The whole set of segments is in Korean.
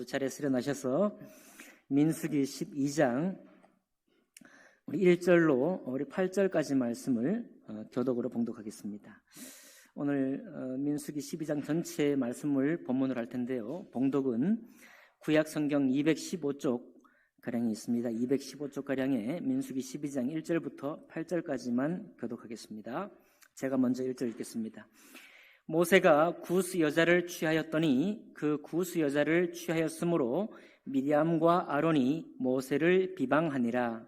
두 차례 수련하셔서 민수기 12장 우리 1절로 우리 8절까지 말씀을 교독으로 봉독하겠습니다. 오늘 민수기 12장 전체 말씀을 본문으로 할 텐데요. 봉독은 구약 성경 215쪽 가량이 있습니다. 215쪽 가량에 민수기 12장 1절부터 8절까지만 교독하겠습니다. 제가 먼저 1절 읽겠습니다. 모세가 구스 여자를 취하였더니 그 구스 여자를 취하였으므로 미리암과 아론이 모세를 비방하니라.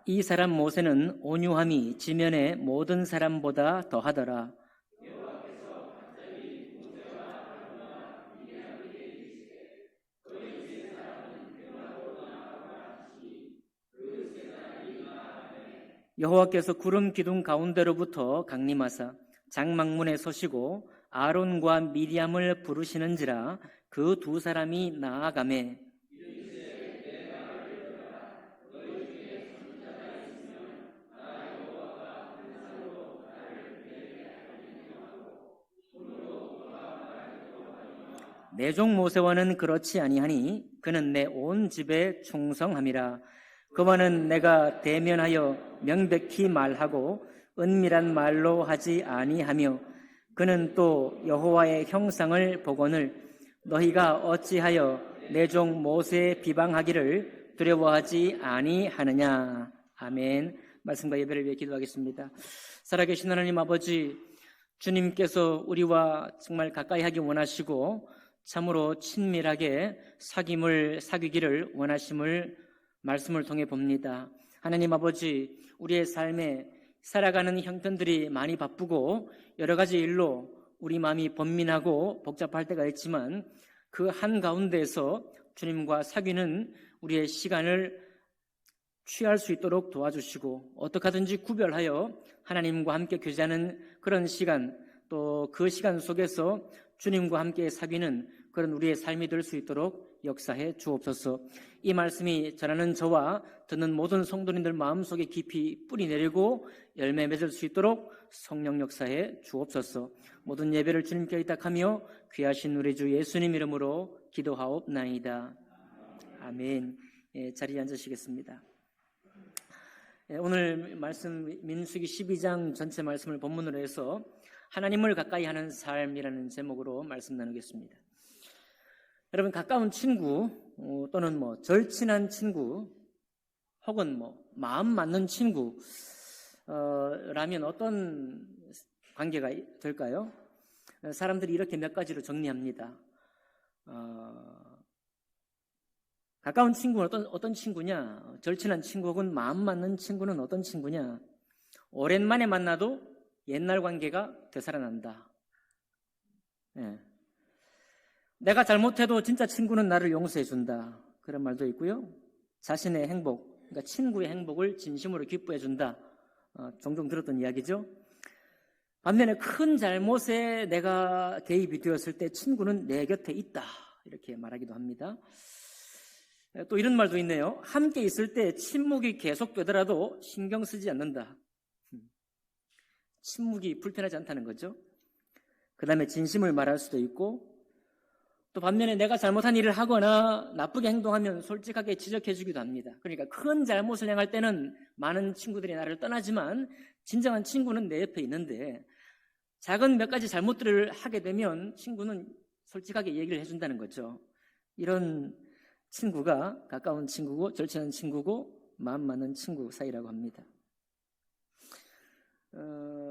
이 사람 모세는 온유함이 지면의 모든 사람보다 더하더라. 여호와께서 구름 기둥 가운데로부터 강림하사 장막문에 서시고 아론과 미리암을 부르시는지라 그 두 사람이 나아가매 내 종 모세와는 그렇지 아니하니 그는 내 온 집에 충성함이라. 그와는 내가 대면하여 명백히 말하고 은밀한 말로 하지 아니하며 그는 또 여호와의 형상을 보거늘 너희가 어찌하여 내 종 모세에 비방하기를 두려워하지 아니하느냐. 아멘. 말씀과 예배를 위해 기도하겠습니다. 살아계신 하나님 아버지, 주님께서 우리와 정말 가까이 하기 원하시고 참으로 친밀하게 사귀기를 원하심을 말씀을 통해 봅니다. 하나님 아버지, 우리의 삶에 살아가는 형편들이 많이 바쁘고 여러 가지 일로 우리 마음이 번민하고 복잡할 때가 있지만 그 한가운데에서 주님과 사귀는 우리의 시간을 취할 수 있도록 도와주시고 어떻게 하든지 구별하여 하나님과 함께 교제하는 그런 시간, 또 그 시간 속에서 주님과 함께 사귀는 그런 우리의 삶이 될 수 있도록 역사해 주옵소서. 이 말씀이 전하는 저와 듣는 모든 성도님들 마음속에 깊이 뿌리 내리고 열매 맺을 수 있도록 성령 역사해 주옵소서. 모든 예배를 주님께 의탁하며 귀하신 우리 주 예수님 이름으로 기도하옵나이다. 아멘. 자리에 앉으시겠습니다. 오늘 말씀 민수기 12장 전체 말씀을 본문으로 해서 하나님을 가까이 하는 삶이라는 제목으로 말씀 나누겠습니다. 여러분, 가까운 친구 또는 절친한 친구 혹은 마음 맞는 친구 라면 어떤 관계가 될까요? 사람들이 이렇게 몇 가지로 정리합니다. 가까운 친구는 어떤 친구냐? 절친한 친구 혹은 마음 맞는 친구는 어떤 친구냐? 오랜만에 만나도 옛날 관계가 되살아난다. 내가 잘못해도 진짜 친구는 나를 용서해준다. 그런 말도 있고요. 자신의 행복, 그러니까 친구의 행복을 진심으로 기뻐해준다. 종종 들었던 이야기죠. 반면에 큰 잘못에 내가 개입이 되었을 때 친구는 내 곁에 있다. 이렇게 말하기도 합니다. 또 이런 말도 있네요. 함께 있을 때 침묵이 계속되더라도 신경 쓰지 않는다. 침묵이 불편하지 않다는 거죠. 그 다음에 진심을 말할 수도 있고 또 반면에 내가 잘못한 일을 하거나 나쁘게 행동하면 솔직하게 지적해주기도 합니다. 그러니까 큰 잘못을 행할 때는 많은 친구들이 나를 떠나지만 진정한 친구는 내 옆에 있는데 작은 몇 가지 잘못들을 하게 되면 친구는 솔직하게 얘기를 해준다는 거죠. 이런 친구가 가까운 친구고 절친한 친구고 마음 맞는 친구 사이라고 합니다.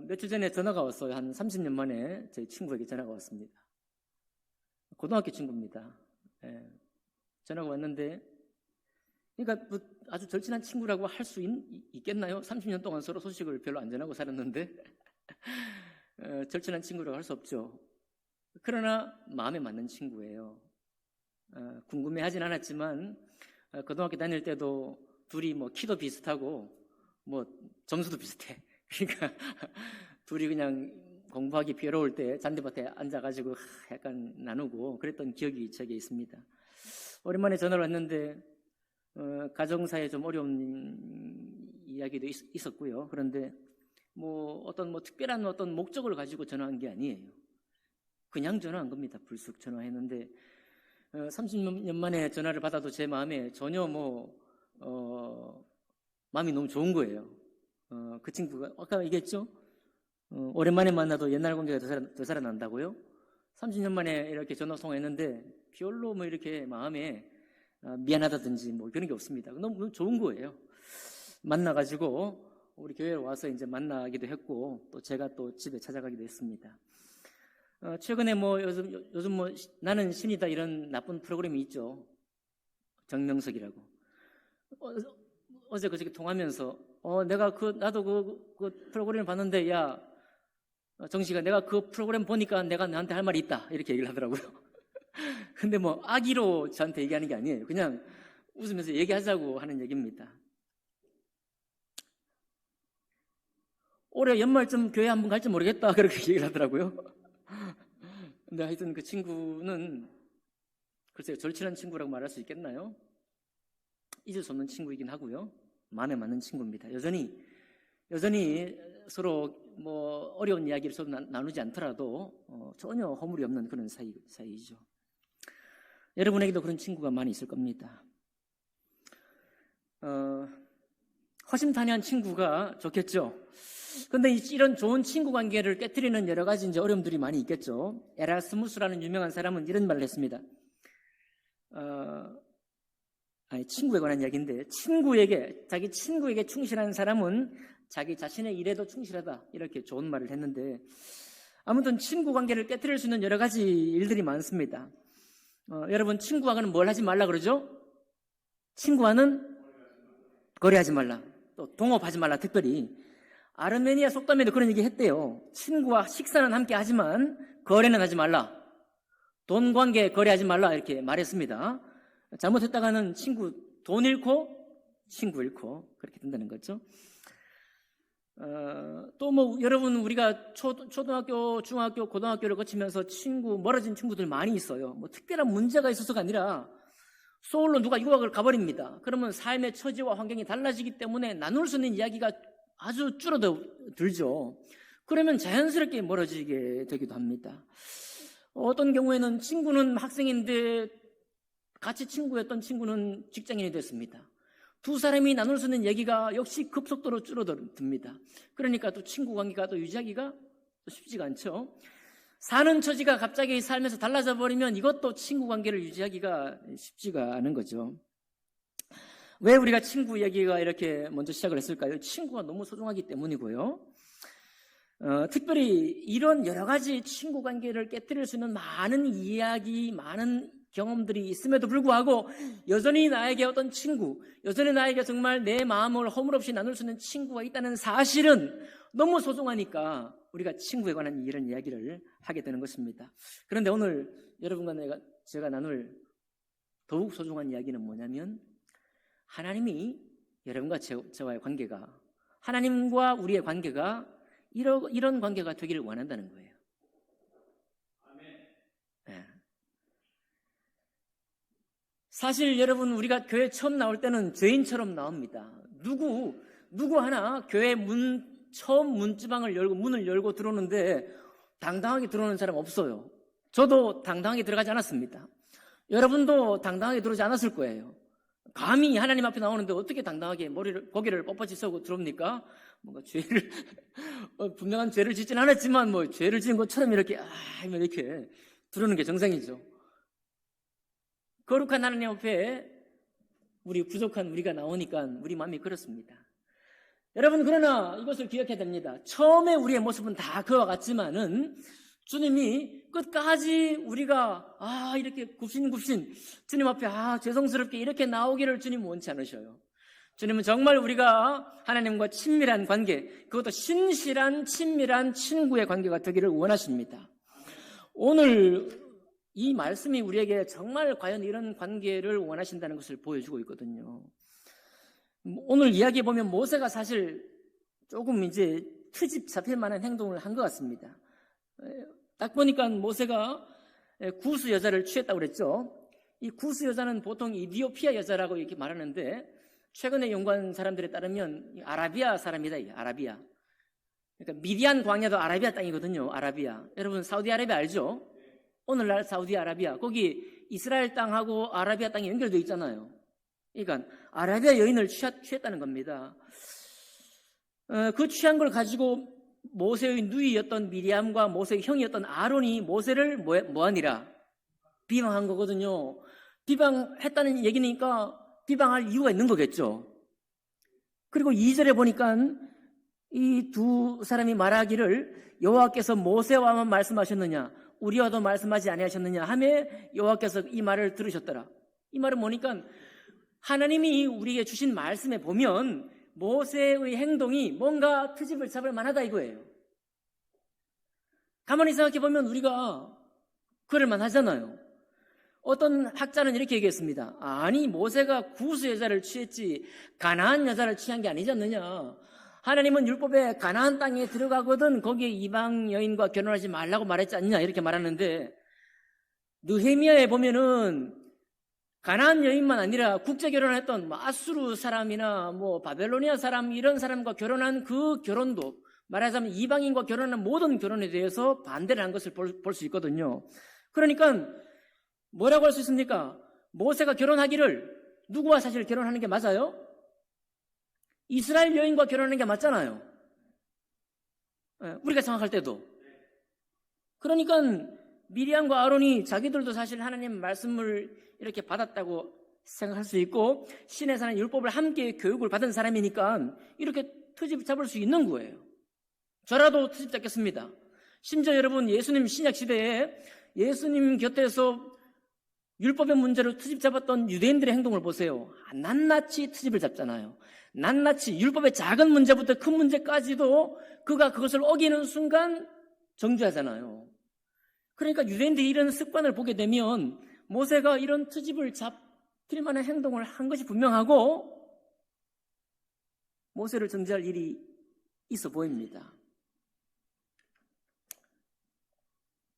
며칠 전에 전화가 왔어요. 한 30년 만에 저희 친구에게 전화가 왔습니다. 고등학교 친구입니다. 전화가 왔는데 그러니까 아주 절친한 친구라고 할 수 있겠나요? 30년 동안 서로 소식을 별로 안 전하고 살았는데 절친한 친구라고 할 수 없죠. 그러나 마음에 맞는 친구예요. 궁금해하진 않았지만 고등학교 다닐 때도 둘이 키도 비슷하고 점수도 비슷해. 그러니까 둘이 그냥 공부하기 괴로울 때 잔디밭에 앉아가지고 약간 나누고 그랬던 기억이 저에게 있습니다. 오랜만에 전화를 왔는데 가정사에 좀 어려운 이야기도 있었고요. 그런데 어떤 특별한 어떤 목적을 가지고 전화한 게 아니에요. 그냥 전화한 겁니다. 불쑥 전화했는데 30년 만에 전화를 받아도 제 마음에 전혀 마음이 너무 좋은 거예요. 그 친구가 아까 얘기했죠? 오랜만에 만나도 옛날 관계가 더 살아난다고요? 30년 만에 이렇게 전화 통화했는데 별로 이렇게 마음에 미안하다든지 그런 게 없습니다. 너무 좋은 거예요. 만나가지고 우리 교회로 와서 이제 만나기도 했고 또 제가 또 집에 찾아가기도 했습니다. 최근에 요즘 나는 신이다 이런 나쁜 프로그램이 있죠. 정명석이라고. 어제 그저께 통하면서 나도 그 프로그램을 봤는데 야 정식아 내가 그 프로그램 보니까 내가 너한테 할 말이 있다 이렇게 얘기를 하더라고요. 근데 악의로 저한테 얘기하는 게 아니에요. 그냥 웃으면서 얘기하자고 하는 얘기입니다. 올해 연말쯤 교회 한번 갈지 모르겠다 그렇게 얘기를 하더라고요. 근데 하여튼 그 친구는 글쎄요 절친한 친구라고 말할 수 있겠나요? 잊을 수 없는 친구이긴 하고요. 마음에 맞는 친구입니다. 여전히 서로 어려운 이야기를 서로 나누지 않더라도 전혀 허물이 없는 그런 사이이죠. 여러분에게도 그런 친구가 많이 있을 겁니다. 허심탄회한 친구가 좋겠죠. 그런데 이런 좋은 친구 관계를 깨트리는 여러 가지 이제 어려움들이 많이 있겠죠. 에라스무스라는 유명한 사람은 이런 말을 했습니다. 친구에 관한 이야기인데 자기 친구에게 충실한 사람은 자기 자신의 일에도 충실하다 이렇게 좋은 말을 했는데 아무튼 친구 관계를 깨트릴 수 있는 여러 가지 일들이 많습니다. 여러분 친구와는 뭘 하지 말라 그러죠? 친구와는 거래하지 말라. 또 동업하지 말라. 특별히 아르메니아 속담에도 그런 얘기 했대요. 친구와 식사는 함께 하지만 거래는 하지 말라. 돈 관계 거래하지 말라 이렇게 말했습니다. 잘못했다가는 돈 잃고 친구 잃고 그렇게 된다는 거죠. 또 여러분 우리가 초등학교, 중학교, 고등학교를 거치면서 멀어진 친구들 많이 있어요. 특별한 문제가 있어서가 아니라 서울로 누가 유학을 가버립니다. 그러면 삶의 처지와 환경이 달라지기 때문에 나눌 수 있는 이야기가 아주 줄어들죠. 그러면 자연스럽게 멀어지게 되기도 합니다. 어떤 경우에는 친구는 학생인데 같이 친구였던 친구는 직장인이 됐습니다. 두 사람이 나눌 수 있는 얘기가 역시 급속도로 줄어듭니다. 그러니까 또 친구 관계가 또 유지하기가 쉽지가 않죠. 사는 처지가 갑자기 삶에서 달라져 버리면 이것도 친구 관계를 유지하기가 쉽지가 않은 거죠. 왜 우리가 친구 얘기가 이렇게 먼저 시작을 했을까요? 친구가 너무 소중하기 때문이고요. 특별히 이런 여러 가지 친구 관계를 깨뜨릴 수 있는 많은 이야기, 많은 경험들이 있음에도 불구하고 여전히 나에게 어떤 친구, 여전히 나에게 정말 내 마음을 허물없이 나눌 수 있는 친구가 있다는 사실은 너무 소중하니까 우리가 친구에 관한 이런 이야기를 하게 되는 것입니다. 그런데 오늘 여러분과 제가 나눌 더욱 소중한 이야기는 뭐냐면 하나님이 여러분과 저와의 관계가, 하나님과 우리의 관계가 이런 관계가 되기를 원한다는 거예요. 네. 사실 여러분 우리가 교회 처음 나올 때는 죄인처럼 나옵니다. 누구 하나 교회 처음 문지방을 열고 문을 열고 들어오는데 당당하게 들어오는 사람 없어요. 저도 당당하게 들어가지 않았습니다. 여러분도 당당하게 들어오지 않았을 거예요. 감히 하나님 앞에 나오는데 어떻게 당당하게 고개를 뻣뻣이 서고 들어옵니까? 뭔가 분명한 죄를 짓진 않았지만 죄를 지은 것처럼 이렇게 들어오는 게 정상이죠. 거룩한 하나님 앞에 부족한 우리가 나오니까 우리 마음이 그렇습니다. 여러분 그러나 이것을 기억해야 됩니다. 처음에 우리의 모습은 다 그와 같지만은 주님이 끝까지 우리가 이렇게 굽신굽신 주님 앞에 죄송스럽게 이렇게 나오기를 주님 원치 않으셔요. 주님은 정말 우리가 하나님과 친밀한 관계, 그것도 신실한 친밀한 친구의 관계가 되기를 원하십니다. 오늘 이 말씀이 우리에게 정말 과연 이런 관계를 원하신다는 것을 보여주고 있거든요. 오늘 이야기해 보면 모세가 사실 조금 이제 트집 잡힐 만한 행동을 한 것 같습니다. 딱 보니까 모세가 구스 여자를 취했다고 그랬죠. 이 구스 여자는 보통 이디오피아 여자라고 이렇게 말하는데 최근에 연구한 사람들에 따르면 아라비아 사람이다. 아라비아. 그러니까 미디안 광야도 아라비아 땅이거든요. 아라비아. 여러분 사우디아라비아 알죠? 오늘날 사우디아라비아. 거기 이스라엘 땅하고 아라비아 땅이 연결되어 있잖아요. 그러니까 아라비아 여인을 취했다는 겁니다. 그 취한 걸 가지고 모세의 누이였던 미리암과 모세의 형이었던 아론이 모세를 뭐하니라? 비방한 거거든요. 비방했다는 얘기니까 비방할 이유가 있는 거겠죠. 그리고 2절에 보니까 이 두 사람이 말하기를 여호와께서 모세와만 말씀하셨느냐 우리와도 말씀하지 아니하셨느냐 하매 여호와께서 이 말을 들으셨더라. 이 말은 뭐니까 하나님이 우리에게 주신 말씀에 보면 모세의 행동이 뭔가 트집을 잡을 만하다 이거예요. 가만히 생각해 보면 우리가 그럴 만하잖아요. 어떤 학자는 이렇게 얘기했습니다. 아니 모세가 구스 여자를 취했지 가나안 여자를 취한 게 아니지 않느냐. 하나님은 율법에 가나안 땅에 들어가거든 거기에 이방 여인과 결혼하지 말라고 말했지 않느냐 이렇게 말하는데 느헤미야에 보면은 가나안 여인만 아니라 국제 결혼했던 아수르 사람이나 바벨로니아 사람 이런 사람과 결혼한 그 결혼도 말하자면 이방인과 결혼한 모든 결혼에 대해서 반대를 한 것을 볼 수 있거든요. 그러니까 뭐라고 할 수 있습니까? 모세가 결혼하기를 누구와 사실 결혼하는 게 맞아요? 이스라엘 여인과 결혼하는 게 맞잖아요. 우리가 생각할 때도. 그러니까 미리암과 아론이 자기들도 사실 하나님 말씀을 이렇게 받았다고 생각할 수 있고 신의 사는 율법을 함께 교육을 받은 사람이니까 이렇게 트집 잡을 수 있는 거예요. 저라도 트집 잡겠습니다. 심지어 여러분 예수님 신약 시대에 예수님 곁에서 율법의 문제로 트집 잡았던 유대인들의 행동을 보세요. 낱낱이 트집을 잡잖아요. 낱낱이 율법의 작은 문제부터 큰 문제까지도 그가 그것을 어기는 순간 정죄하잖아요. 그러니까 유대인들이 이런 습관을 보게 되면 모세가 이런 트집을 잡힐 만한 행동을 한 것이 분명하고 모세를 정죄할 일이 있어 보입니다.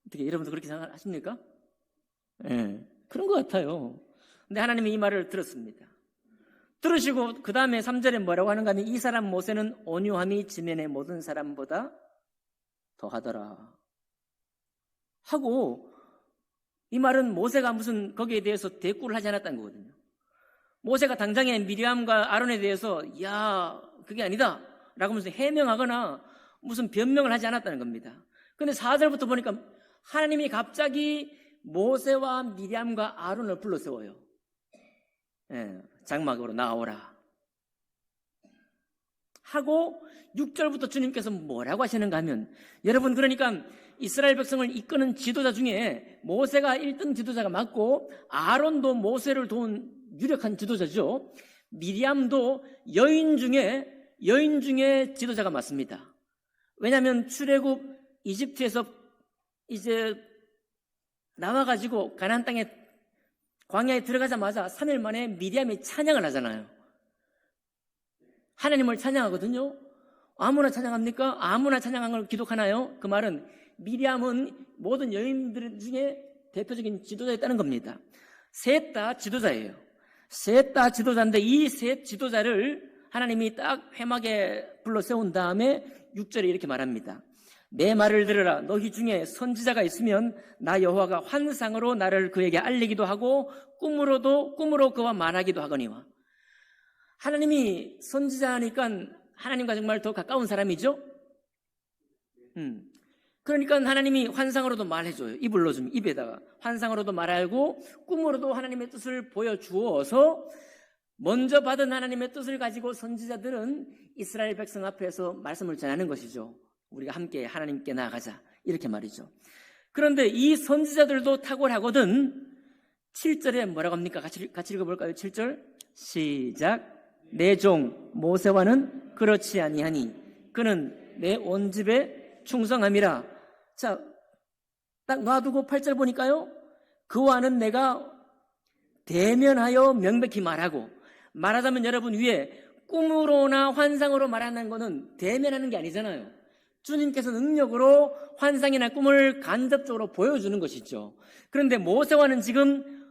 어떻게 여러분도 그렇게 생각하십니까? 네, 그런 것 같아요. 근데 하나님이 이 말을 들었습니다. 들으시고 그 다음에 3절에 뭐라고 하는가 하면 이 사람 모세는 온유함이 지면의 모든 사람보다 더하더라 하고 이 말은 모세가 무슨 거기에 대해서 대꾸를 하지 않았다는 거거든요. 모세가 당장에 미리암과 아론에 대해서 야 그게 아니다 라고 하면서 해명하거나 무슨 변명을 하지 않았다는 겁니다. 그런데 4절부터 보니까 하나님이 갑자기 모세와 미리암과 아론을 불러 세워요. 장막으로 나오라 하고 6절부터 주님께서 뭐라고 하시는가 하면 여러분 그러니까 이스라엘 백성을 이끄는 지도자 중에 모세가 1등 지도자가 맞고 아론도 모세를 도운 유력한 지도자죠. 미리암도 여인 중에 지도자가 맞습니다. 왜냐하면 출애굽 이집트에서 이제 나와가지고 가나안 땅에 광야에 들어가자마자 3일 만에 미리암이 찬양을 하잖아요. 하나님을 찬양하거든요. 아무나 찬양합니까? 아무나 찬양한 걸 기록하나요? 그 말은 미리암은 모든 여인들 중에 대표적인 지도자였다는 겁니다. 셋 다 지도자예요. 셋 다 지도자인데 이 셋 지도자를 하나님이 딱 회막에 불러 세운 다음에 6절에 이렇게 말합니다. 내 말을 들으라. 너희 중에 선지자가 있으면 나 여호와가 환상으로 나를 그에게 알리기도 하고 꿈으로 그와 말하기도 하거니와. 하나님이 선지자니까 하나님과 정말 더 가까운 사람이죠. 그러니까 하나님이 환상으로도 말해줘요. 입을 넣어주면 입에다가 환상으로도 말하고 꿈으로도 하나님의 뜻을 보여주어서 먼저 받은 하나님의 뜻을 가지고 선지자들은 이스라엘 백성 앞에서 말씀을 전하는 것이죠. 우리가 함께 하나님께 나아가자 이렇게 말이죠. 그런데 이 선지자들도 탁월하거든. 7절에 뭐라고 합니까? 같이 읽어볼까요? 7절 시작. 내 종 모세와는 그렇지 아니하니 그는 내 온 집에 충성함이라. 자, 딱 놔두고 8절 보니까요. 그와는 내가 대면하여 명백히 말하자면 여러분 위에 꿈으로나 환상으로 말하는 거는 대면하는 게 아니잖아요. 주님께서 능력으로 환상이나 꿈을 간접적으로 보여주는 것이죠. 그런데 모세와는 지금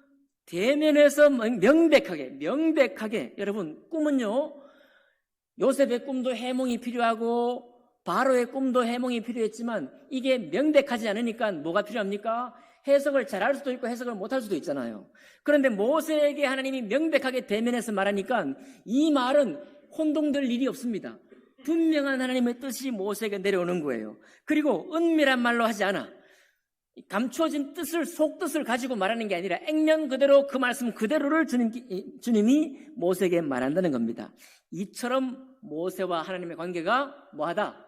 대면에서 명백하게 여러분 꿈은요 요셉의 꿈도 해몽이 필요하고 바로의 꿈도 해몽이 필요했지만 이게 명백하지 않으니까 뭐가 필요합니까? 해석을 잘할 수도 있고 해석을 못할 수도 있잖아요. 그런데 모세에게 하나님이 명백하게 대면해서 말하니까 이 말은 혼동될 일이 없습니다. 분명한 하나님의 뜻이 모세에게 내려오는 거예요. 그리고 은밀한 말로 하지 않아. 감추어진 뜻을, 속뜻을 가지고 말하는 게 아니라 액면 그대로 그 말씀 그대로를 주님이 모세에게 말한다는 겁니다. 이처럼 모세와 하나님의 관계가 뭐하다?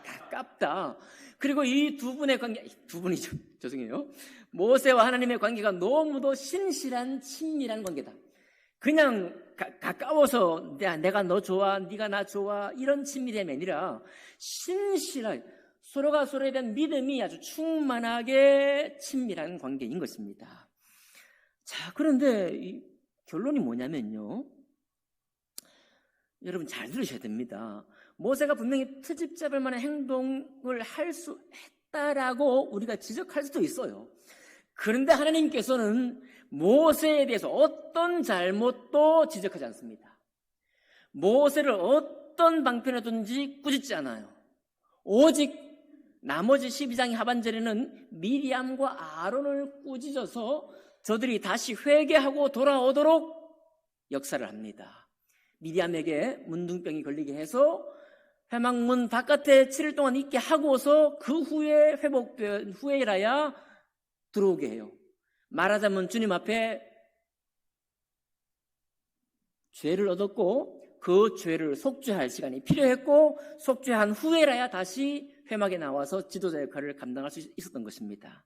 가깝다. 그리고 이 두 분의 관계, 두 분이죠. 죄송해요. 모세와 하나님의 관계가 너무도 신실한 친밀한 관계다. 그냥 가까워서 내가 너 좋아, 네가 나 좋아 이런 친밀함이 아니라 신실한 서로가 서로에 대한 믿음이 아주 충만하게 친밀한 관계인 것입니다. 자, 그런데 이 결론이 뭐냐면요. 여러분 잘 들으셔야 됩니다. 모세가 분명히 트집 잡을 만한 행동을 할 수 했다라고 우리가 지적할 수도 있어요. 그런데 하나님께서는 모세에 대해서 어떤 잘못도 지적하지 않습니다. 모세를 어떤 방편이든지 꾸짖지 않아요. 오직 나머지 12장 하반절에는 미리암과 아론을 꾸짖어서 저들이 다시 회개하고 돌아오도록 역사를 합니다. 미리암에게 문둥병이 걸리게 해서 회막문 바깥에 7일 동안 있게 하고서 그 후에 회복된 후에라야 들어오게 해요. 말하자면 주님 앞에 죄를 얻었고 그 죄를 속죄할 시간이 필요했고 속죄한 후에라야 다시 회막에 나와서 지도자 역할을 감당할 수 있었던 것입니다.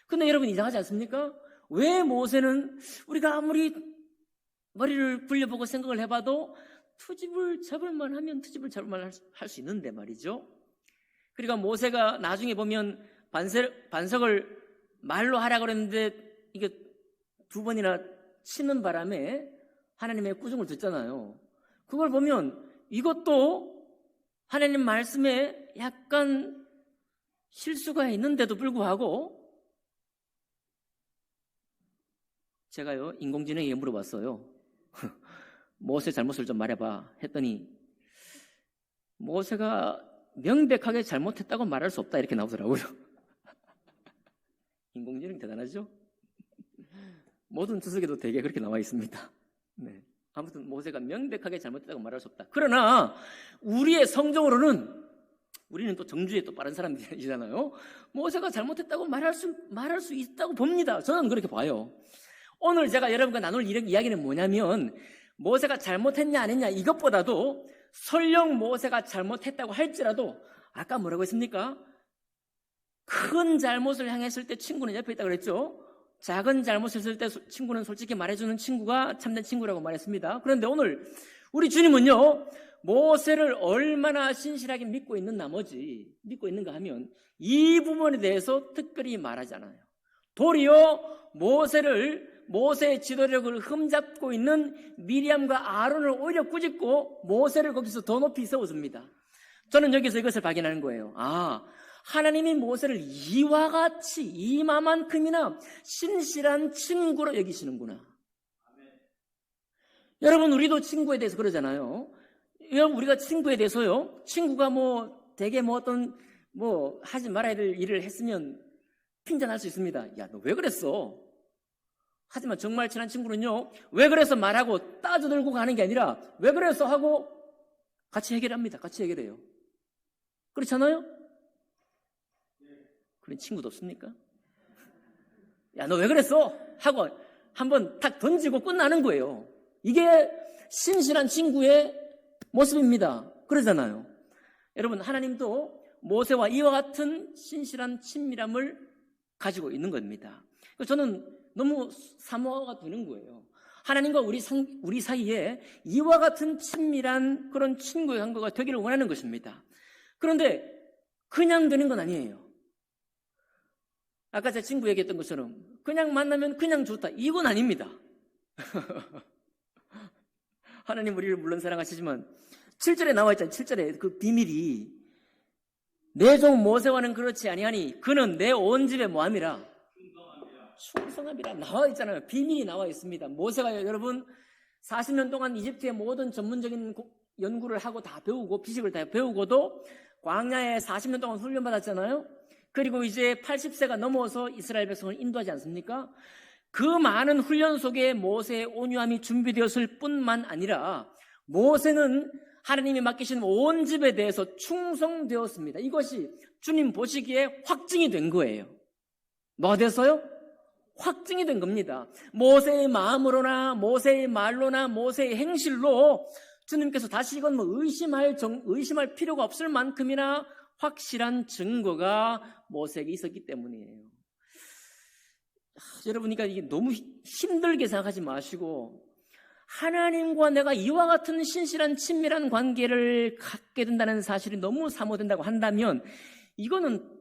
근데 여러분 이상하지 않습니까? 왜 모세는 우리가 아무리 머리를 굴려보고 생각을 해봐도 트집을 잡을만 하면 트집을 잡을만 할 수 있는데 말이죠. 그러니까 모세가 나중에 보면 반석을 말로 하라고 그랬는데 이게 두 번이나 치는 바람에 하나님의 꾸중을 듣잖아요. 그걸 보면 이것도 하나님 말씀에 약간 실수가 있는데도 불구하고 제가요 인공지능에게 물어봤어요. 모세 잘못을 좀 말해봐 했더니 모세가 명백하게 잘못했다고 말할 수 없다 이렇게 나오더라고요. 인공지능 대단하죠? 모든 주석에도 대개 그렇게 나와 있습니다. 네. 아무튼 모세가 명백하게 잘못했다고 말할 수 없다. 그러나 우리의 성경으로는 우리는 또 정주에 또 빠른 사람들이잖아요. 모세가 잘못했다고 말할 수 있다고 봅니다. 저는 그렇게 봐요. 오늘 제가 여러분과 나눌 이야기는 뭐냐면 모세가 잘못했냐 안 했냐 이것보다도 설령 모세가 잘못했다고 할지라도 아까 뭐라고 했습니까? 큰 잘못을 향했을 때 친구는 옆에 있다고 그랬죠. 작은 잘못을 했을 때 친구는 솔직히 말해주는 친구가 참된 친구라고 말했습니다. 그런데 오늘 우리 주님은요 모세를 얼마나 신실하게 믿고 있는가 하면 이 부분에 대해서 특별히 말하지 않아요. 도리어 모세의 지도력을 흠잡고 있는 미리암과 아론을 오히려 꾸짖고 모세를 거기서 더 높이 세워줍니다. 저는 여기서 이것을 발견하는 거예요. 하나님이 모세를 이와 같이 이마만큼이나 신실한 친구로 여기시는구나. 여러분 우리도 친구에 대해서 그러잖아요. 여러분 우리가 친구에 대해서요 친구가 되게 어떤 하지 말아야 될 일을 했으면 핀잔할 수 있습니다. 야, 너 왜 그랬어? 하지만 정말 친한 친구는요 왜 그래서 말하고 따져들고 가는 게 아니라 왜 그래서 하고 같이 해결합니다. 같이 해결해요. 그렇잖아요? 그런 친구도 없습니까? 야, 너 왜 그랬어? 하고 한번 탁 던지고 끝나는 거예요. 이게 신실한 친구의 모습입니다. 그러잖아요. 여러분 하나님도 모세와 이와 같은 신실한 친밀함을 가지고 있는 겁니다. 저는 너무 사모가 되는 거예요. 하나님과 우리 사이에 이와 같은 친밀한 그런 친구의 관계가 되기를 원하는 것입니다. 그런데 그냥 되는 건 아니에요. 아까 제 친구 얘기했던 것처럼 그냥 만나면 그냥 좋다 이건 아닙니다. 하나님 우리를 물론 사랑하시지만 7절에 나와 있잖아요. 7절에 그 비밀이 내 종 모세와는 그렇지 아니하니 그는 내 온 집에 뭐함이라 충성함이라 나와 있잖아요. 비밀이 나와 있습니다. 모세가 여러분 40년 동안 이집트의 모든 전문적인 연구를 하고 다 배우고 비식을 다 배우고도 광야에 40년 동안 훈련받았잖아요. 그리고 이제 80세가 넘어서 이스라엘 백성을 인도하지 않습니까? 그 많은 훈련 속에 모세의 온유함이 준비되었을 뿐만 아니라 모세는 하나님이 맡기신 온 집에 대해서 충성되었습니다. 이것이 주님 보시기에 확증이 된 거예요. 뭐가 됐어요? 확증이 된 겁니다. 모세의 마음으로나 모세의 말로나 모세의 행실로 주님께서 다시 이건 의심할 필요가 없을 만큼이나 확실한 증거가 모세에게 있었기 때문이에요. 여러분, 그러니까 이게 너무 힘들게 생각하지 마시고 하나님과 내가 이와 같은 신실한 친밀한 관계를 갖게 된다는 사실이 너무 사모된다고 한다면 이거는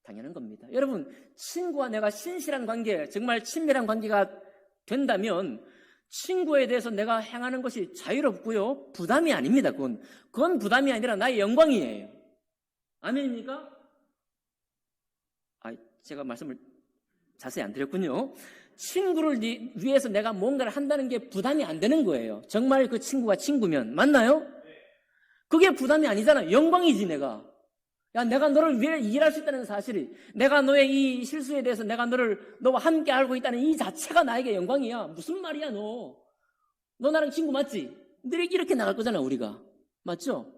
당연한 겁니다. 여러분, 친구와 내가 신실한 관계, 정말 친밀한 관계가 된다면 친구에 대해서 내가 행하는 것이 자유롭고요, 부담이 아닙니다. 그건 부담이 아니라 나의 영광이에요. 아멘입니까? 제가 말씀을 자세히 안 드렸군요. 친구를 위해서 내가 뭔가를 한다는 게 부담이 안 되는 거예요. 정말 그 친구가 친구면. 맞나요? 그게 부담이 아니잖아. 영광이지, 내가. 야, 내가 너를 위해 일할 수 있다는 사실이, 내가 너의 이 실수에 대해서 내가 너와 함께 알고 있다는 이 자체가 나에게 영광이야. 무슨 말이야, 너 나랑 친구 맞지? 늘 이렇게 나갈 거잖아, 우리가. 맞죠?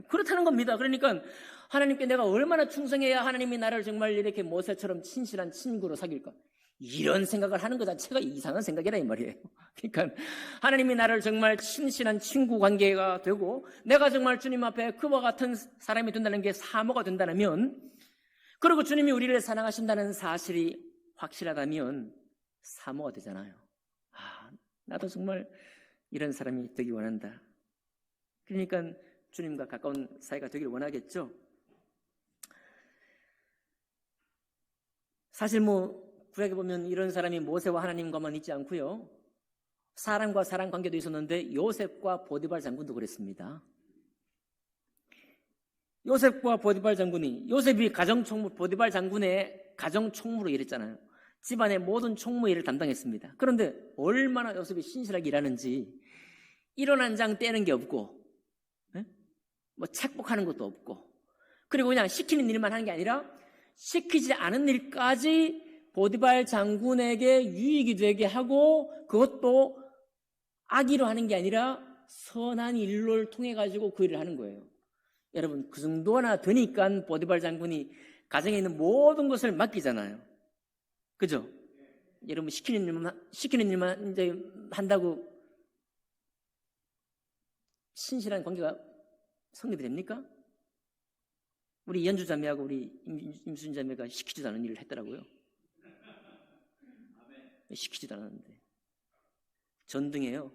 그렇다는 겁니다. 그러니까 하나님께 내가 얼마나 충성해야 하나님이 나를 정말 이렇게 모세처럼 친실한 친구로 사귈까? 이런 생각을 하는 것 자체가 이상한 생각이라 이 말이에요. 그러니까 하나님이 나를 정말 친실한 친구 관계가 되고 내가 정말 주님 앞에 그와 같은 사람이 된다는 게 사모가 된다면, 그리고 주님이 우리를 사랑하신다는 사실이 확실하다면 사모가 되잖아요. 나도 정말 이런 사람이 되기 원한다. 그러니까 주님과 가까운 사이가 되기를 원하겠죠. 사실 구약에 보면 이런 사람이 모세와 하나님과만 있지 않고요, 사람과 사람 관계도 있었는데 요셉과 보디발 장군도 그랬습니다. 요셉과 보디발 장군이, 요셉이 가정총무, 보디발 장군의 가정총무로 일했잖아요. 집안의 모든 총무 일을 담당했습니다. 그런데 얼마나 요셉이 신실하게 일하는지, 일원 장 떼는 게 없고 책복하는 것도 없고, 그리고 그냥 시키는 일만 하는 게 아니라 시키지 않은 일까지 보디발 장군에게 유익이 되게 하고, 그것도 악의로 하는 게 아니라 선한 일로를 통해 가지고 그 일을 하는 거예요. 여러분, 그 정도나 되니까 보디발 장군이 가정에 있는 모든 것을 맡기잖아요. 그죠? 여러분, 시키는 일만 이제 한다고 신실한 관계가 성립이 됩니까? 우리 연주 자매하고 우리 임순 자매가 시키지도 않은 일을 했더라고요. 시키지도 않았는데. 전등이에요.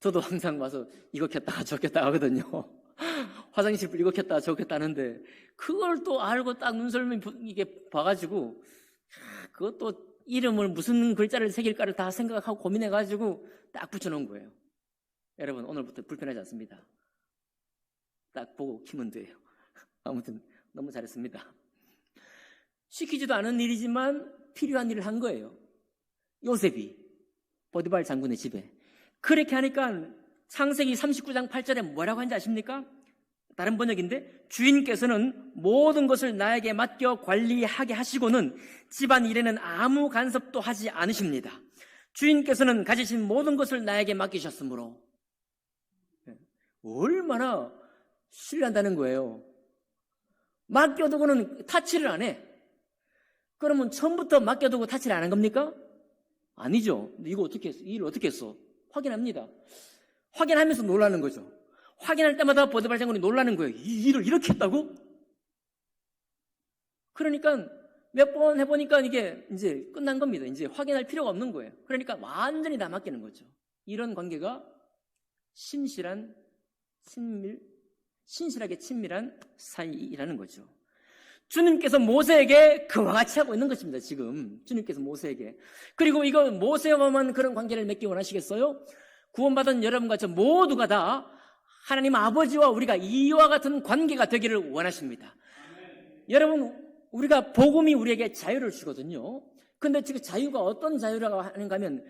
저도 항상 와서 이거 켰다가 저거 켰다 하거든요. 화장실 불 이거 켰다가 저거 켰다 하는데, 그걸 또 알고 딱 눈썰미 이게 봐가지고, 그것도 이름을 무슨 글자를 새길까를 다 생각하고 고민해가지고 딱 붙여놓은 거예요. 여러분, 오늘부터 불편하지 않습니다. 딱 보고 키면 돼요. 아무튼 너무 잘했습니다. 시키지도 않은 일이지만 필요한 일을 한 거예요. 요셉이 보디발 장군의 집에. 그렇게 하니까 창세기 39장 8절에 뭐라고 하는지 아십니까? 다른 번역인데, 주인께서는 모든 것을 나에게 맡겨 관리하게 하시고는 집안 일에는 아무 간섭도 하지 않으십니다. 주인께서는 가지신 모든 것을 나에게 맡기셨으므로. 얼마나 신뢰한다는 거예요. 맡겨두고는 타치를 안 해. 그러면 처음부터 맡겨두고 타치를 안 한 겁니까? 아니죠. 이거 어떻게 했어? 이 일을 어떻게 했어? 확인합니다. 확인하면서 놀라는 거죠. 확인할 때마다 보디발 장군이 놀라는 거예요. 이 일을 이렇게 했다고? 그러니까 몇 번 해보니까 이게 이제 끝난 겁니다. 이제 확인할 필요가 없는 거예요. 그러니까 완전히 다 맡기는 거죠. 이런 관계가 신실하게 친밀한 사이라는 거죠. 주님께서 모세에게 그와 같이 하고 있는 것입니다. 지금 주님께서 모세에게. 그리고 이거 모세와만 그런 관계를 맺기 원하시겠어요? 구원받은 여러분과 저 모두가 다 하나님 아버지와 우리가 이와 같은 관계가 되기를 원하십니다. 여러분, 우리가 복음이 우리에게 자유를 주거든요. 근데 지금 자유가 어떤 자유라고 하는가 하면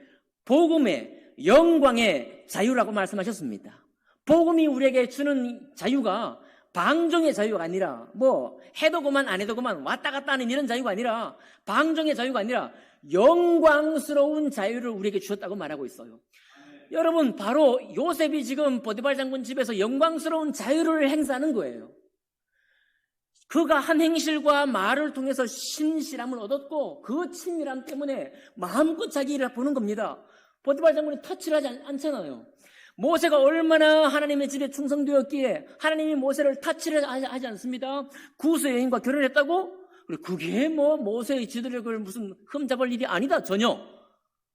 복음의 영광의 자유라고 말씀하셨습니다. 복음이 우리에게 주는 자유가 방종의 자유가 아니라 뭐 해도 그만 안 해도 그만 왔다 갔다 하는 이런 자유가 아니라 방종의 자유가 아니라 영광스러운 자유를 우리에게 주셨다고 말하고 있어요. 여러분, 바로 요셉이 지금 보디발 장군 집에서 영광스러운 자유를 행사하는 거예요. 그가 한 행실과 말을 통해서 신실함을 얻었고 그 친밀함 때문에 마음껏 자기 일을 보는 겁니다. 보디발 장군이 터치를 하지 않잖아요. 모세가 얼마나 하나님의 집에 충성되었기에 하나님이 모세를 터치를 하지 않습니다. 구스 여인과 결혼했다고? 그게 뭐 모세의 지도력을 무슨 흠잡을 일이 아니다. 전혀.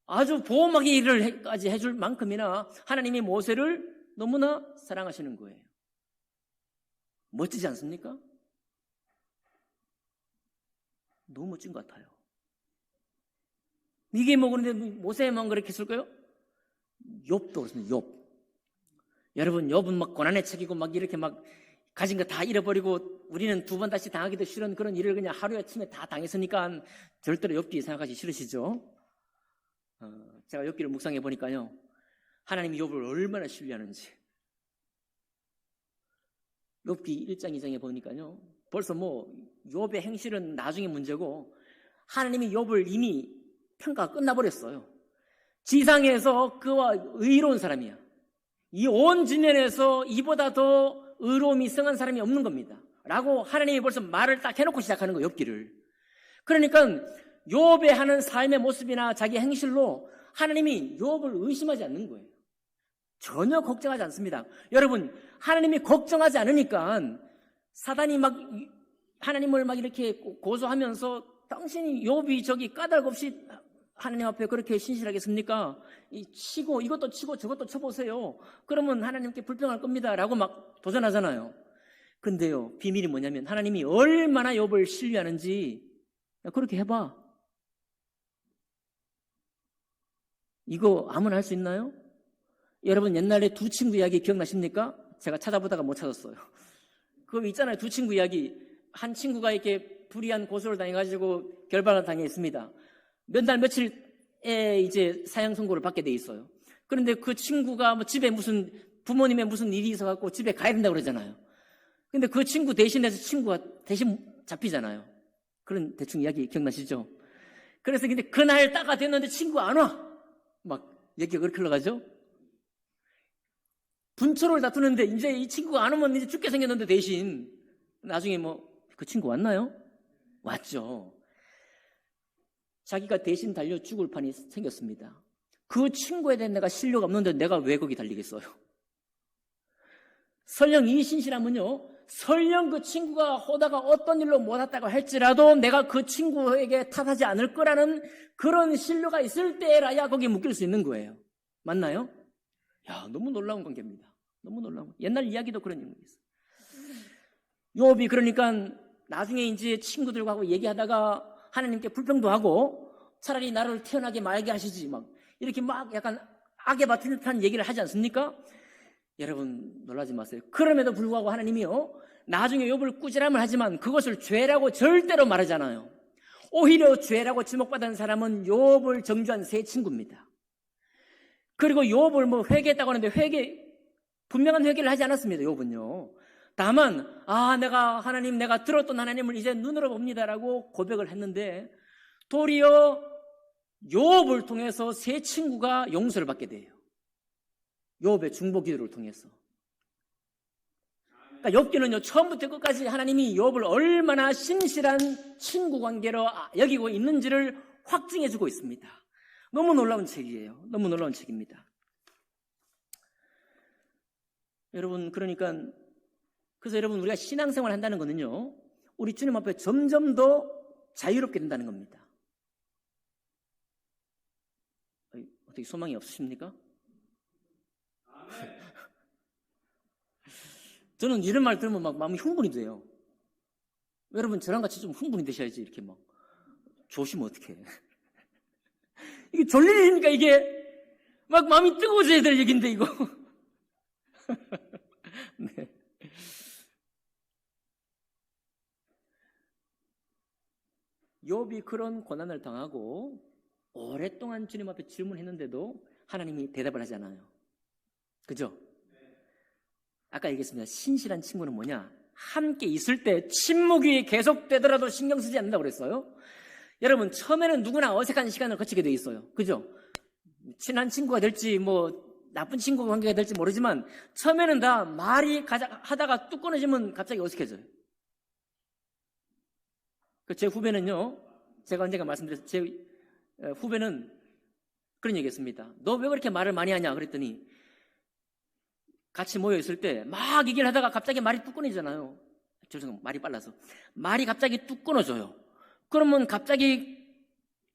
아주 보호막이 일을까지 해줄 만큼이나 하나님이 모세를 너무나 사랑하시는 거예요. 멋지지 않습니까? 너무 멋진 것 같아요. 이게 뭐 그런데 모세만 그렇게 했을까요? 욥도 그렇습니다. 욥. 여러분, 욥은 막 고난의 책이고 막 이렇게 막 가진 거 다 잃어버리고 우리는 두 번 다시 당하기도 싫은 그런 일을 그냥 하루아침에 다 당했으니까 절대로 욥기 생각하기 싫으시죠? 제가 욥기를 묵상해 보니까요, 하나님이 욥을 얼마나 신뢰하는지. 욥기 1장 2장에 보니까요, 벌써 뭐 욥의 행실은 나중에 문제고 하나님이 욥을 이미 평가가 끝나버렸어요. 지상에서 그와 의로운 사람이야. 이 온 지면에서 이보다 더 의로움이 성한 사람이 없는 겁니다. 라고 하나님이 벌써 말을 딱 해놓고 시작하는 거예요, 욥기를. 그러니까 욥의 하는 삶의 모습이나 자기 행실로 하나님이 욥을 의심하지 않는 거예요. 전혀 걱정하지 않습니다. 여러분, 하나님이 걱정하지 않으니까 사단이 막 하나님을 막 이렇게 고소하면서 당신이 욥이 저기 까닭 없이 하나님 앞에 그렇게 신실하겠습니까? 치고 이것도 치고 저것도 쳐보세요. 그러면 하나님께 불평할 겁니다. 라고 막 도전하잖아요. 근데요, 비밀이 뭐냐면 하나님이 얼마나 욥을 신뢰하는지 그렇게 해봐. 이거 아무나 할 수 있나요? 여러분, 옛날에 두 친구 이야기 기억나십니까? 제가 찾아보다가 못 찾았어요. 그거 있잖아요, 두 친구 이야기. 한 친구가 이렇게 불의한 고소를 당해가지고 결박을 당했습니다. 몇 날 며칠에 이제 사형 선고를 받게 돼 있어요. 그런데 그 친구가 뭐 집에 무슨 부모님의 무슨 일이 있어갖고 집에 가야 된다고 그러잖아요. 근데 그 친구 대신해서 친구가 대신 잡히잖아요. 그런 대충 이야기 기억나시죠? 그래서 근데 그날 따가 됐는데 친구가 안 와. 막 얘기가 그렇게 흘러가죠. 분초를 다투는데 이제 이 친구가 안 오면 이제 죽게 생겼는데 대신 나중에 뭐 그 친구 왔나요? 왔죠. 자기가 대신 달려 죽을 판이 생겼습니다. 그 친구에 대한 내가 신뢰가 없는데 내가 왜 거기 달리겠어요? 설령 이 신실함은요, 설령 그 친구가 호다가 어떤 일로 못 왔다고 할지라도 내가 그 친구에게 탓하지 않을 거라는 그런 신뢰가 있을 때라야 거기에 묶일 수 있는 거예요. 맞나요? 야, 너무 놀라운 관계입니다. 너무 놀라운. 옛날 이야기도 그런 내용이 있어요. 욥이 그러니까 나중에 이제 친구들과 하고 얘기하다가 하나님께 불평도 하고 차라리 나를 태어나게 말게 하시지 막 이렇게 막 약간 악에 맡은 듯한 얘기를 하지 않습니까? 여러분 놀라지 마세요. 그럼에도 불구하고 하나님이요, 나중에 욥을 꾸지람을 하지만 그것을 죄라고 절대로 말하잖아요. 오히려 죄라고 지목받은 사람은 욥을 정죄한 세 친구입니다. 그리고 욥을 뭐 회개했다고 하는데 분명한 회개를 하지 않았습니다. 욥은요. 다만 내가 들었던 하나님을 이제 눈으로 봅니다라고 고백을 했는데 도리어 욥을 통해서 세 친구가 용서를 받게 돼요. 욥의 중보 기도를 통해서. 그러니까 욥기는요, 처음부터 끝까지 하나님이 욥을 얼마나 신실한 친구 관계로 여기고 있는지를 확증해주고 있습니다. 너무 놀라운 책이에요. 너무 놀라운 책입니다. 여러분, 그래서 여러분, 우리가 신앙생활 한다는 것은요, 우리 주님 앞에 점점 더 자유롭게 된다는 겁니다. 어떻게 소망이 없으십니까? 저는 이런 말 들으면 막 마음이 흥분이 돼요. 여러분, 저랑 같이 좀 흥분이 되셔야지. 이렇게 막 조시면 어떡해. 이게 졸릴 일입니까? 이게 막 마음이 뜨거워져야 될 얘기인데 이거. 네. 욥이 그런 고난을 당하고 오랫동안 주님 앞에 질문했는데도 하나님이 대답을 하지 않아요. 그죠? 아까 얘기했습니다. 신실한 친구는 뭐냐? 함께 있을 때 침묵이 계속되더라도 신경 쓰지 않는다고 그랬어요. 여러분, 처음에는 누구나 어색한 시간을 거치게 돼 있어요. 그죠? 친한 친구가 될지 나쁜 친구 관계가 될지 모르지만 처음에는 다 말이 하다가 뚝 끊어지면 갑자기 어색해져요. 제 후배는요, 제가 언젠가 말씀드렸어요. 제 후배는 그런 얘기 했습니다. 너 왜 그렇게 말을 많이 하냐? 그랬더니 같이 모여있을 때 막 얘기를 하다가 갑자기 말이 뚝 끊어지잖아요. 죄송합니다. 말이 빨라서. 말이 갑자기 뚝 끊어져요. 그러면 갑자기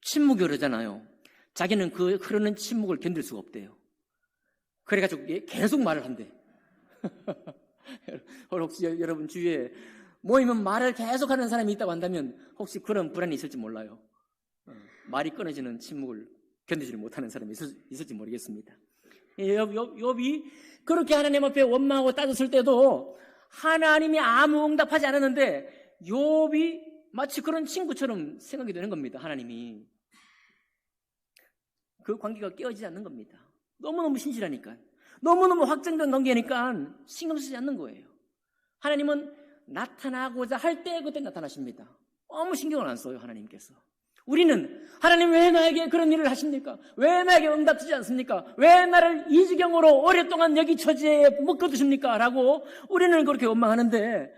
침묵이 흐르잖아요. 자기는 그 흐르는 침묵을 견딜 수가 없대요. 그래가지고 계속 말을 한대. 혹시 여러분 주위에 모이면 말을 계속하는 사람이 있다고 한다면 혹시 그런 불안이 있을지 몰라요. 말이 끊어지는 침묵을 견디지 못하는 사람이 있을지 모르겠습니다. 욥이 그렇게 하나님 앞에 원망하고 따졌을 때도 하나님이 아무 응답하지 않았는데 욥이 마치 그런 친구처럼 생각이 되는 겁니다. 하나님이. 그 관계가 깨어지지 않는 겁니다. 너무너무 신실하니까. 너무너무 확정된 관계니까 신경 쓰지 않는 거예요. 하나님은 나타나고자 할 때 그때 나타나십니다. 아무 신경을 안 써요, 하나님께서. 우리는 하나님 왜 나에게 그런 일을 하십니까? 왜 나에게 응답주지 않습니까? 왜 나를 이 지경으로 오랫동안 여기 처지에 묶어두십니까? 라고 우리는 그렇게 원망하는데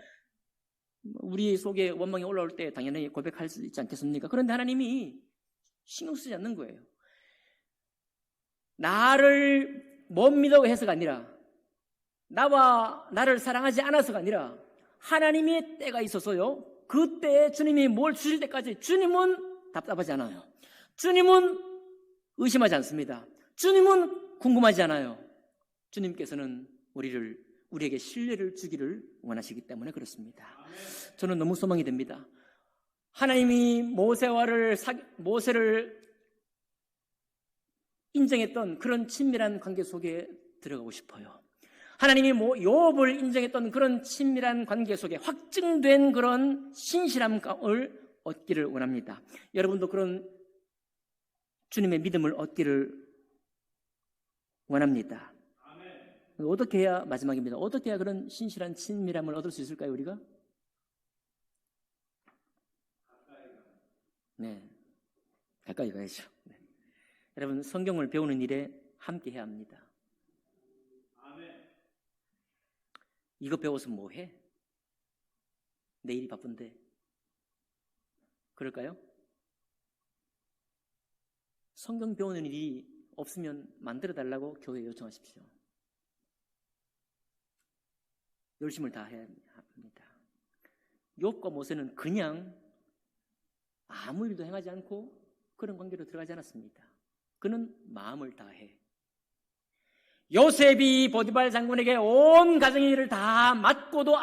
우리 속에 원망이 올라올 때 당연히 고백할 수 있지 않겠습니까? 그런데 하나님이 신경 쓰지 않는 거예요. 나를 못 믿어 해서가 아니라 나와 나를 사랑하지 않아서가 아니라 하나님의 때가 있어서요. 그때 주님이 뭘 주실 때까지 주님은 답답하지 않아요. 주님은 의심하지 않습니다. 주님은 궁금하지 않아요. 주님께서는 우리에게 신뢰를 주기를 원하시기 때문에 그렇습니다. 저는 너무 소망이 됩니다. 하나님이 모세를 인정했던 그런 친밀한 관계 속에 들어가고 싶어요. 하나님이 욥을 인정했던 그런 친밀한 관계 속에 확증된 그런 신실함을 얻기를 원합니다. 여러분도 그런 주님의 믿음을 얻기를 원합니다. 어떻게 해야 마지막입니다. 어떻게 해야 그런 신실한 친밀함을 얻을 수 있을까요, 우리가? 네, 가까이 가야죠. 네. 여러분, 성경을 배우는 일에 함께 해야 합니다. 이거 배워서 뭐 해? 내일이 바쁜데. 그럴까요? 성경 배우는 일이 없으면 만들어달라고 교회에 요청하십시오. 열심을 다해야 합니다. 욥과 모세는 그냥 아무 일도 행하지 않고 그런 관계로 들어가지 않았습니다. 그는 마음을 다해. 요셉이 보디발 장군에게 온 가정의 일을 다 맡고도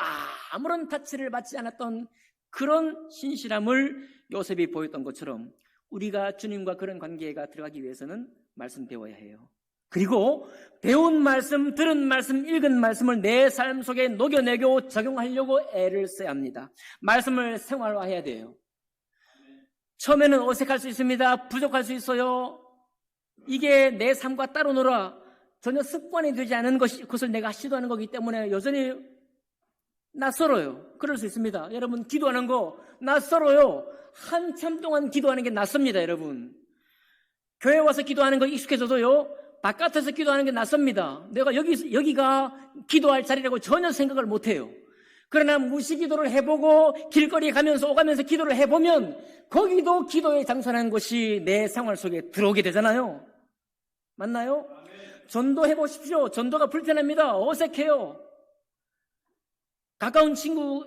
아무런 타치를 받지 않았던 그런 신실함을 요셉이 보였던 것처럼 우리가 주님과 그런 관계가 들어가기 위해서는 말씀 배워야 해요. 그리고 배운 말씀, 들은 말씀, 읽은 말씀을 내 삶 속에 녹여내고 적용하려고 애를 써야 합니다. 말씀을 생활화해야 돼요. 처음에는 어색할 수 있습니다. 부족할 수 있어요. 이게 내 삶과 따로 놀아 전혀 습관이 되지 않은 것을 내가 시도하는 거기 때문에 여전히 낯설어요. 그럴 수 있습니다. 여러분, 기도하는 거 낯설어요. 한참 동안 기도하는 게 낯섭니다, 여러분. 교회 와서 기도하는 거 익숙해져도요, 바깥에서 기도하는 게 낯섭니다. 내가 여기가 기도할 자리라고 전혀 생각을 못 해요. 그러나 무시기도를 해보고 길거리에 가면서 오가면서 기도를 해보면 거기도 기도의 장소라는 것이 내 생활 속에 들어오게 되잖아요. 맞나요? 전도해 보십시오. 전도가 불편합니다. 어색해요. 가까운 친구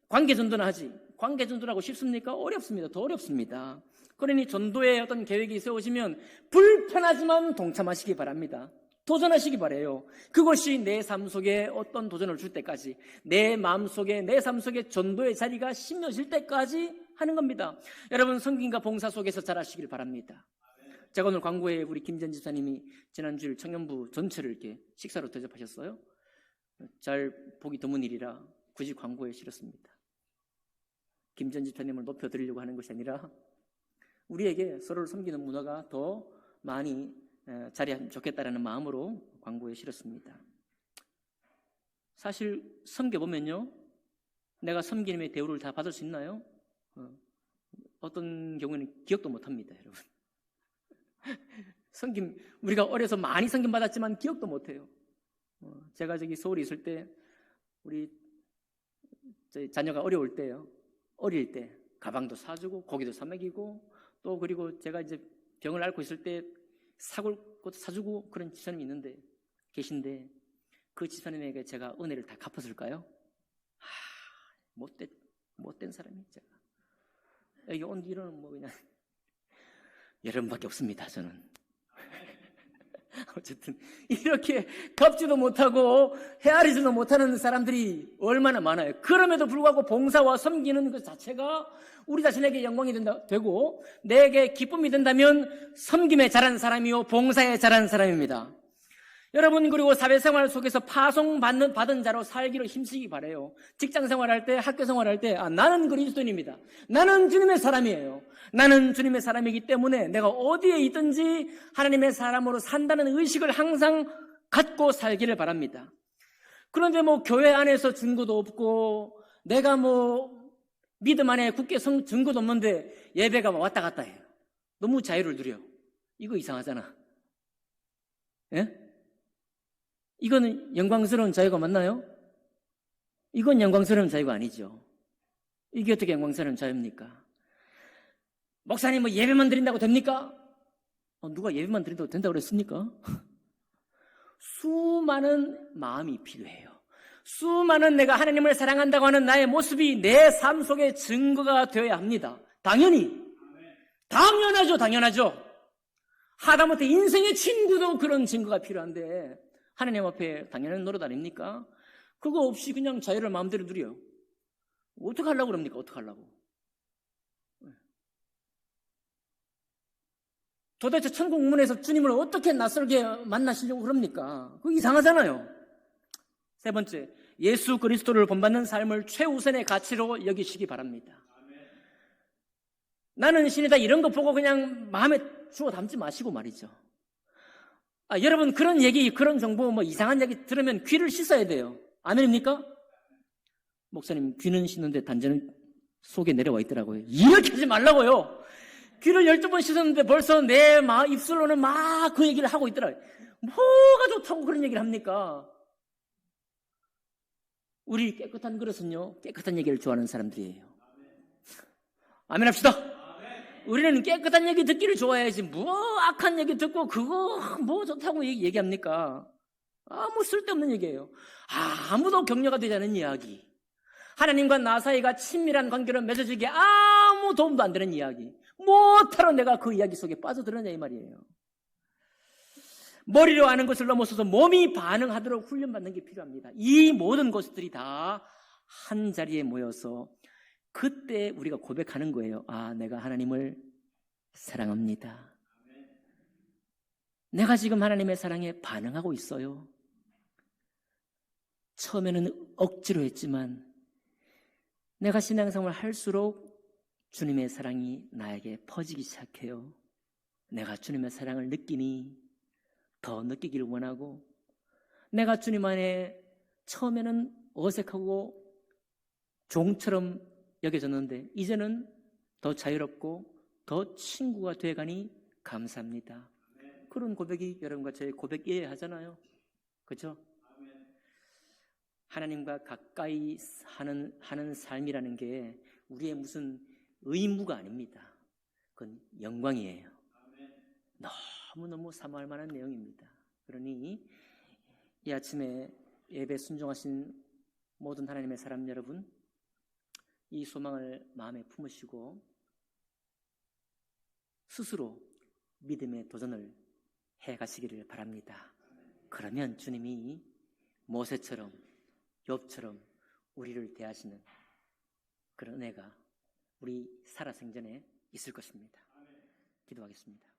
관계 전도나 하지. 관계 전도라고 쉽습니까? 어렵습니다. 더 어렵습니다. 그러니 전도에 어떤 계획이 세워지면 불편하지만 동참하시기 바랍니다. 도전하시기 바라요. 그것이 내 삶 속에 어떤 도전을 줄 때까지, 내 마음 속에, 내 삶 속에 전도의 자리가 심려질 때까지 하는 겁니다. 여러분, 성김과 봉사 속에서 자라시길 바랍니다. 제가 오늘 광고에 우리 김전 집사님이 지난주일 청년부 전체를 이렇게 식사로 대접하셨어요. 잘 보기 드문 일이라 굳이 광고에 실었습니다. 김전 집사님을 높여드리려고 하는 것이 아니라 우리에게 서로를 섬기는 문화가 더 많이 자리하면 좋겠다라는 마음으로 광고에 실었습니다. 사실 섬겨보면요, 내가 섬기님의 대우를 다 받을 수 있나요? 어떤 경우는 기억도 못합니다, 여러분. 우리가 어려서 많이 섬김 받았지만 기억도 못해요. 제가 저기 서울에 있을 때 우리 저희 자녀가 어려울 때요, 어릴 때 가방도 사주고 고기도 사 먹이고, 또 그리고 제가 이제 병을 앓고 있을 때 사골 것도 사주고 그런 집사님이 계신데 그 집사님에게 제가 은혜를 다 갚았을까요? 못된 사람이 제가 여기 온 뒤로는 뭐 그냥 여러분밖에 없습니다. 저는 어쨌든 이렇게 갚지도 못하고 헤아리지도 못하는 사람들이 얼마나 많아요. 그럼에도 불구하고 봉사와 섬기는 그 자체가 우리 자신에게 영광이 되고 내게 기쁨이 된다면 섬김에 잘한 사람이요 봉사에 잘한 사람입니다. 여러분, 그리고 사회생활 속에서 받은 자로 살기로 힘쓰기 바라요. 직장생활할 때, 학교생활할 때 나는 그리스도인입니다. 나는 주님의 사람이에요. 나는 주님의 사람이기 때문에 내가 어디에 있든지 하나님의 사람으로 산다는 의식을 항상 갖고 살기를 바랍니다. 그런데 교회 안에서 증거도 없고 내가 믿음 안에 굳게 증거도 없는데 예배가 왔다 갔다 해요. 너무 자유를 누려. 이거 이상하잖아. 예? 이거는 영광스러운 자유가 맞나요? 이건 영광스러운 자유가 아니죠. 이게 어떻게 영광스러운 자유입니까? 목사님 예배만 드린다고 됩니까? 누가 예배만 드린다고 된다고 그랬습니까? 수많은 마음이 필요해요. 수많은 내가 하나님을 사랑한다고 하는 나의 모습이 내 삶 속에 증거가 되어야 합니다. 당연하죠. 하다못해 인생의 친구도 그런 증거가 필요한데 하나님 앞에 당연한 노릇 아닙니까? 그거 없이 그냥 자유를 마음대로 누려. 어떻게 하려고 그럽니까? 어떻게 하려고? 도대체 천국 문에서 주님을 어떻게 낯설게 만나시려고 그럽니까? 그거 이상하잖아요. 세 번째, 예수 그리스도를 본받는 삶을 최우선의 가치로 여기시기 바랍니다. 나는 신이다 이런 거 보고 그냥 마음에 주워 담지 마시고 말이죠. 여러분, 그런 정보, 이상한 얘기 들으면 귀를 씻어야 돼요. 아멘입니까? 목사님, 귀는 씻는데 단전은 속에 내려와 있더라고요. 이렇게 하지 말라고요. 귀를 12번 씻었는데 벌써 내 입술로는 막 그 얘기를 하고 있더라고요. 뭐가 좋다고 그런 얘기를 합니까? 우리 깨끗한 그릇은요, 깨끗한 얘기를 좋아하는 사람들이에요. 아멘 합시다. 우리는 깨끗한 얘기 듣기를 좋아해야지 악한 얘기 듣고 그거 좋다고 얘기합니까? 아무 쓸데없는 얘기예요. 아무도 격려가 되지 않는 이야기, 하나님과 나 사이가 친밀한 관계로 맺어지기에 아무 도움도 안 되는 이야기, 뭐하러 내가 그 이야기 속에 빠져들었냐 이 말이에요. 머리로 아는 것을 넘어서서 몸이 반응하도록 훈련받는 게 필요합니다. 이 모든 것들이 다 한 자리에 모여서 그때 우리가 고백하는 거예요. 내가 하나님을 사랑합니다. 내가 지금 하나님의 사랑에 반응하고 있어요. 처음에는 억지로 했지만 내가 신앙생활을 할수록 주님의 사랑이 나에게 퍼지기 시작해요. 내가 주님의 사랑을 느끼니 더 느끼기를 원하고, 내가 주님 안에 처음에는 어색하고 종처럼 여겨졌는데 이제는 더 자유롭고 더 친구가 되어가니 감사합니다. 그런 고백이 여러분과 저의 고백이어야 하잖아요. 그렇죠? 하나님과 가까이 하는 삶이라는 게 우리의 무슨 의무가 아닙니다. 그건 영광이에요. 너무너무 사모할 만한 내용입니다. 그러니 이 아침에 예배 순종하신 모든 하나님의 사람 여러분, 이 소망을 마음에 품으시고 스스로 믿음의 도전을 해가시기를 바랍니다. 그러면 주님이 모세처럼 욥처럼 우리를 대하시는 그런 은혜가 우리 살아생전에 있을 것입니다. 기도하겠습니다.